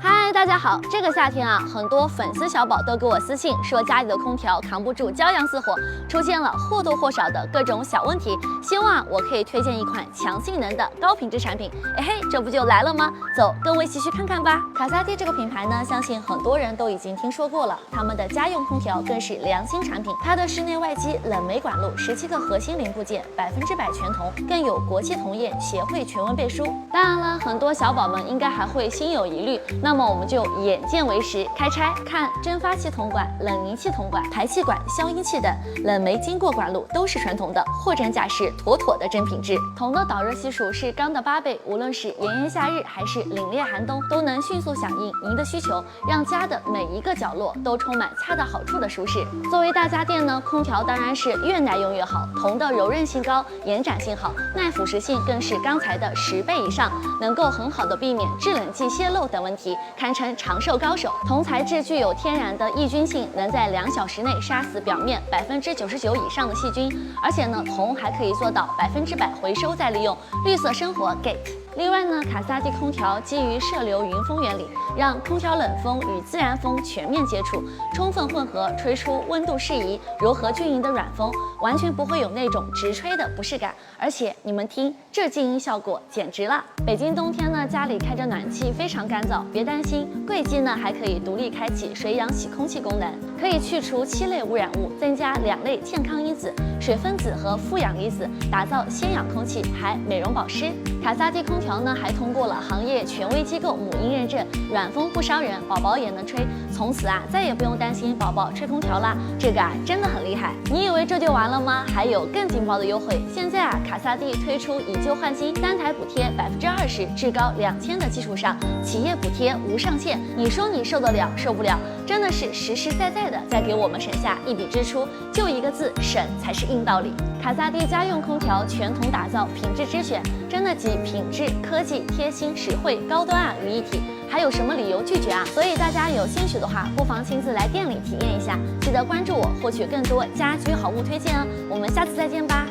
嗨，大家好！这个夏天啊，很多粉丝小宝都给我私信说家里的空调扛不住骄阳似火，出现了或多或少的各种小问题，希望我可以推荐一款强性能的高品质产品。哎嘿，这不就来了吗？走，跟我一起去看看吧。卡萨帝这个品牌呢，相信很多人都已经听说过了，他们的家用空调更是良心产品。它的室内外机冷媒管路17个核心零部件100%全铜，更有国际铜业协会全文背书。当然了，很多小宝们应该还会心有疑虑，那么我们就眼见为实，开拆看蒸发系统管、冷凝系统管、排气管、消音器等冷媒经过管路都是纯铜的，货真价实，妥妥的真品质。铜的导热系数是钢的8倍，无论是炎炎夏日还是凛冽寒冬，都能迅速响应您的需求，让家的每一个角落都充满恰到好处的舒适。作为大家电呢，空调当然是越耐用越好，铜的柔韧性高，延展性好，耐腐蚀性更是钢材的10倍以上，能够很好的避免制冷剂泄漏等问题，堪称长寿高手。铜材质具有天然的抑菌性，能在2小时内杀死表面99%以上的细菌，而且呢，铜还可以做到100%回收再利用，绿色生活 GATE。另外呢，卡萨帝空调基于射流云风原理，让空调冷风与自然风全面接触，充分混合，吹出温度适宜、柔和均匀的软风，完全不会有那种直吹的不适感。而且你们听，这静音效果简直了！北京冬天呢，家里开着暖气非常干燥，别担心，贵机呢还可以独立开启水氧洗空气功能，可以去除7类污染物，增加2类健康因子，水分子和负氧离子，打造鲜氧空气，还美容保湿。卡萨帝空调呢还通过了行业权威机构母婴认证，软风不烧人，宝宝也能吹，从此啊再也不用担心宝宝吹空调啦，这个啊真的很厉害。你以为这就完了吗？还有更劲爆的优惠！现在啊，卡萨帝推出以旧换新，单台补贴20%，至高2000的基础上，企业补贴无上限。你说你受得了受不了？真的是实实在在的在给我们省下一笔支出，就一个字，省才是硬道理。卡萨帝家用空调全铜打造，品质之选，真的集品质、科技、贴心、实惠、高端啊于一体，还有什么理由拒绝啊？所以大家有兴趣的话，不妨亲自来店里体验一下。记得关注我，获取更多家居好物推荐哦。我们下次再见吧。